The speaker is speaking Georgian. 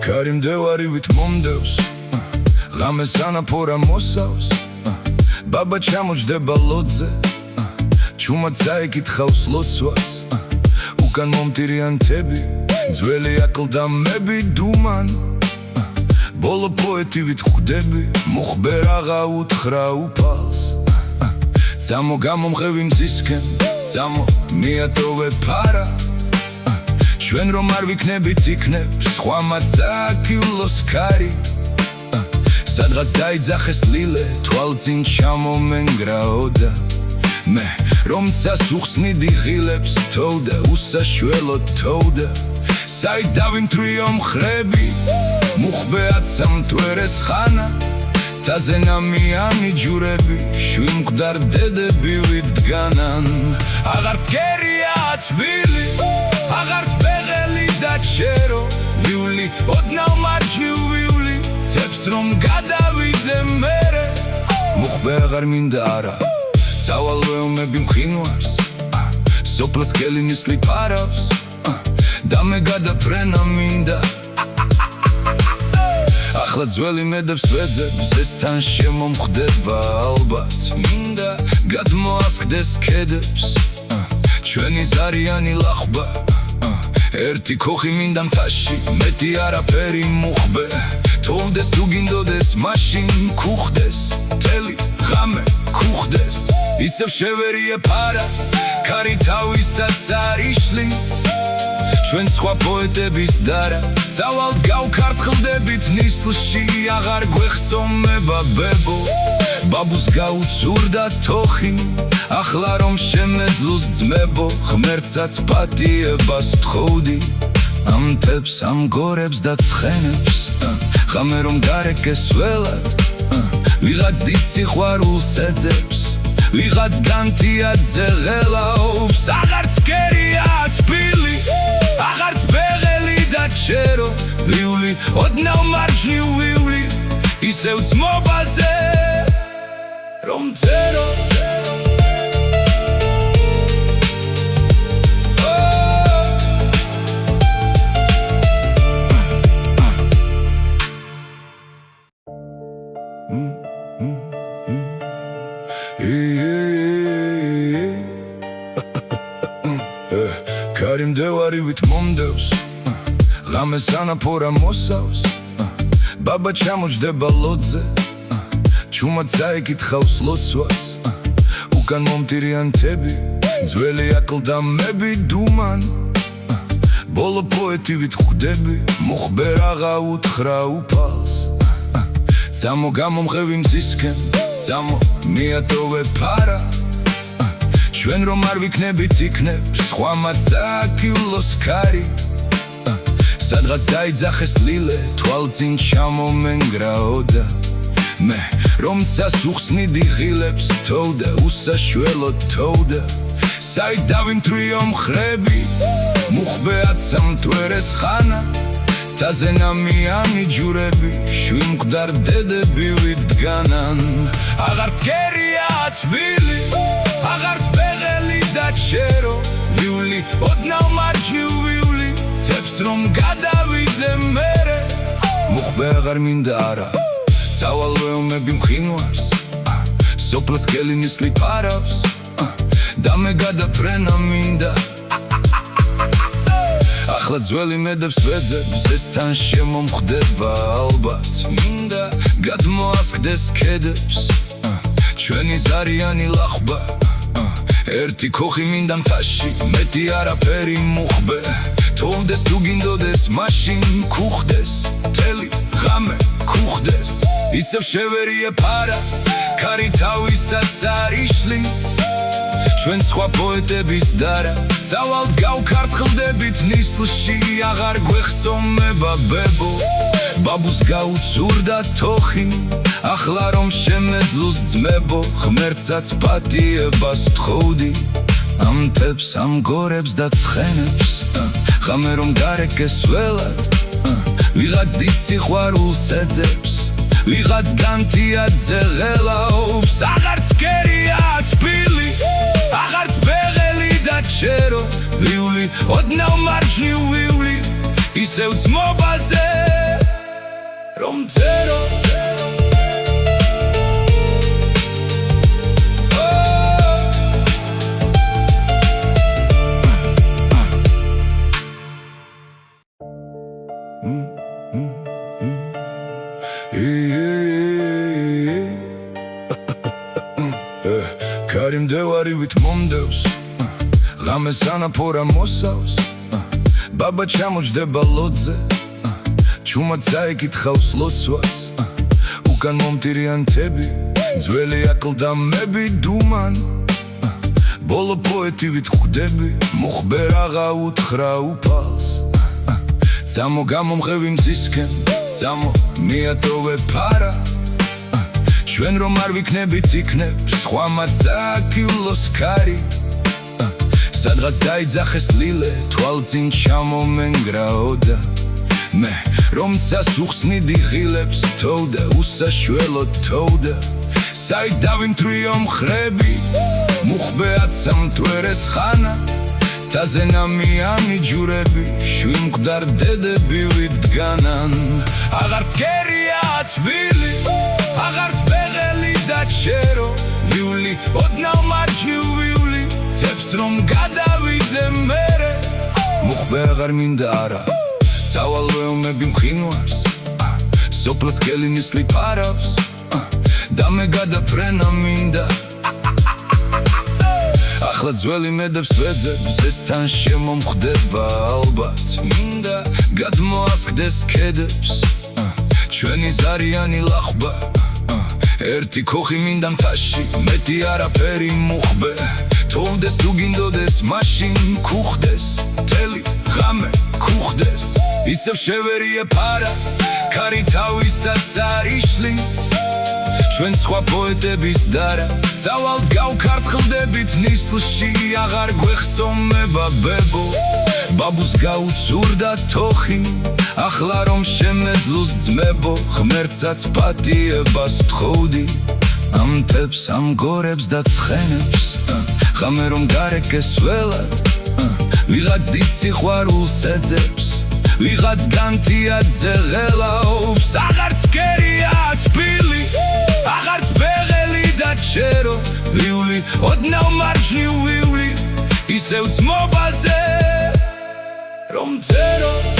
Karim devарივით მომდევს ღამეს ანაფორა მოსავს ბაბა ჩამოჯდება ლოძზე ჩუმად წაიკითხავს ლოცვას უკან მომტირიან მთები ძველი აკლდამები დუმან ბოლო პოეტივით ხვდები მოხბერ აღა უთხრა უფალს ძამო გამომღევი მზისკენ ძამო მიატოვე ფარა ჩვენ რომ არ ვიქნებით იქნებ სხვა მაცაკიულოს ქარი სადღაც დაიძახეს ლილე თვალწინ ჩამომენგრაოდა მე რომცა სუხსნიდი ღილებს თოვდა უსაშველოდ თოვდა საით დავიმთვრიო მხრები მუხბე აცამთვერეს ხანა თაზენამიანი ჯურები შვიმკვდარ დედები ვიდგანან აღარც გერია თბილი აღარც ბეღელი და ჩერო ვიული ოდნავ მარჯნივ ვიული თებს რომ გადავიდე მერე მუხბე აღარ მინდა არა სავალვეომები მხინვარს სოფლს კელინის ლიფარავს და მე გადაფრენა მინდა ახლა ძველი მედებს ვეძებ ზესთან შემომხდება ალბათ მინდა გადმოასხდეს ქედებს ჩვენი ზარიანი ლახბა ერთი ქოხი მინდა მთაში მეტი არაფერი მუხბე თოვდეს თუ გინდოდეს მაშინ ქუხდეს თელი ღამე ქუხდეს ისევ შევერიე ფარას ქარი თავისას არ იშლის ჩვენ სხვა პოეტების დარა წავალ გავქართხლდებით ნისლში აღარ გვეხსომება ბებო ბაბუს გაუცურდა თოხი ახლა რომ შემეძლოს ძმებო ღმერთსაც პატიებას თხოვდი ამ თებს ამ გორებს და ცხენებს ღამე რომ გარეკეს ველად ვიღაც დიდ სიყვარულს ეძებს ვიღაც განთიადზე ღელაობს აღარც გერია თბილი აღარც ბეღელი და ჩერო ვიული ოდნავ მარჯნივ ვიული ისევ ძმობაზე რომ წერო Karim devарივით მომდევს ღამეს ანაფორა მოსავს ბაბა ჩამოჯდება ლოძზე ჩუმად წაიკითხავს ლოცვას უკან მომტირიან მთები ძველი აკლდამები დუმან ბოლო პოეტივით ხვდები მოხბერ აღა უთხრა უფალს ძამო გამომღევი მზისკენ ძამო მიატოვე ფარა ჩვენ რომ არ ვიქნებით იქნებ სხვა მაცაკიულოს ქარი სადღაც დაიძახეს ლილე თვალწინ ჩამომენგრაოდა მე რომცა სუხსნიდი ღილებს თოვდა უსაშველოდ თოვდა საით დავიმთვრიო მხრები მუხბე აცამთვერეს ხანა თაზენამიანი ჯურები შვიმკვდარ დედები ვიდგანან აღარც გერია თბილი აღარც ბეღელი და ჩერო ვიული ოდნავ მარჯნივ ვიული თებს რომ გადავიდე მერე მუხბე აღარ მინდა არა სავალვეომები მხინვარს სოფლს კელინის ლიფარავს და მე გადაფრენა მინდა ახლა ძველი მედებს ვეძებ ზესთან შემომხდება ალბათ მინდა გადმოასხდეს ქედებს ჩვენი ზარიანი ლახბა ერთი ქოხი მინდა მთაში მეტი არაფერი მუხბე თოვდეს თუ გინდოდეს მაშინ ქუხდეს თელი ღამე ქუხდეს ისევ შევერიე ფარას ქარი თავისას არ იშლის ჩვენ სხვა პოეტების დარა წავალ გავქართხლდებით ნისლში აღარ გვეხსომება ბებო ბაბუს გაუცურდა თოხი ახლა რომ შემეძლოს ძმებო ღმერთსაც პატიებას თხოვდი ამ თებს ამ გორებს და ცხენებს ღამე რომ გარეკეს ველად ვიღაც დიდ სიყვარულს ეძებს ვიღაც განთიადზე ღელაობს აღარც გერია თბილი ვიული ოდნავ მარჯვნივ ვიული ისევ ძმობაზე რომ წერო კარიმდევარივით მომდევს ღამეს ანაფორა მოსავს ბაბა ჩამოჯდება ლოდზე ჩუმად წაიკითხავს ლოცვას უკან მომტირიანთები ძველი აკლდამები დუმან ბოლო პოეტივით ხვდები მუხბერ აღა უთხრა უფალს წამო გამომღევი მზისკენ წამო მიატოვე ფარა ჩვენ რომ არ ვიქნებით იქნებ სხვა მაცაკიულოს ქარი სადღაც დაიძახეს ლილე თვალწინ ჩამომენგრაოდა მე რომ წასუხსნიდი ღილებს თოვდა უსაშველოდ თოვდა საით დავიმთვრიო მხრები მუხბე აცამთვერეს ხანა თაზენამიანი ჯურები შვიმკვდარ დედები ვიდგანან აღარც კერია თბილი აღარც ბეღელი და ჩერო ვიული ოდნავ მარჯვნივ ვიული თებს რომ გადავიდე მერე მუხბე აღარ მინდა არა სავალვეომები მყინვარს სოფლს კელინის ლიფარავს და მე გადაფრენა მინდა ახლა ძველი მედებს ვეძებს ესთან შემომხვდება ალბათ მინდა გადმოასკდეს ქედებს ჩვენი ზარიანი ლახბა ერთი ქოხი მინდა მთაში მეტი არაფერი მუხბე თოვდეს თუ გინდოდეს მაშინ ქუხდეს თელი ღამე ქუხდეს ისევ შევერიე ფარას ქარი თავისას არ იშლის ჩვენ სხვა პოეტების დარა წავალთ გავქართხლდებით ნისლში აღარ გვეხსომება ბებო ბაბუს გაუცურდა თოხი ახლა რომ შემეძლოს ძმებო ღმერთსაც პატიებას თხოვდი ამ თებს ამ გორებს და ცხენებს ღამე რომ გარეკეს ველად ვიღაც დიდ სიყვარულს ეძებს ვიღაც განთიადზე ღელაობს აღარც კერია თბილი აღარც ბეღელი და ჩერო ვიული ოდნავ მარჯვნივ ვიული ისევ ძმობაზე რომ წერო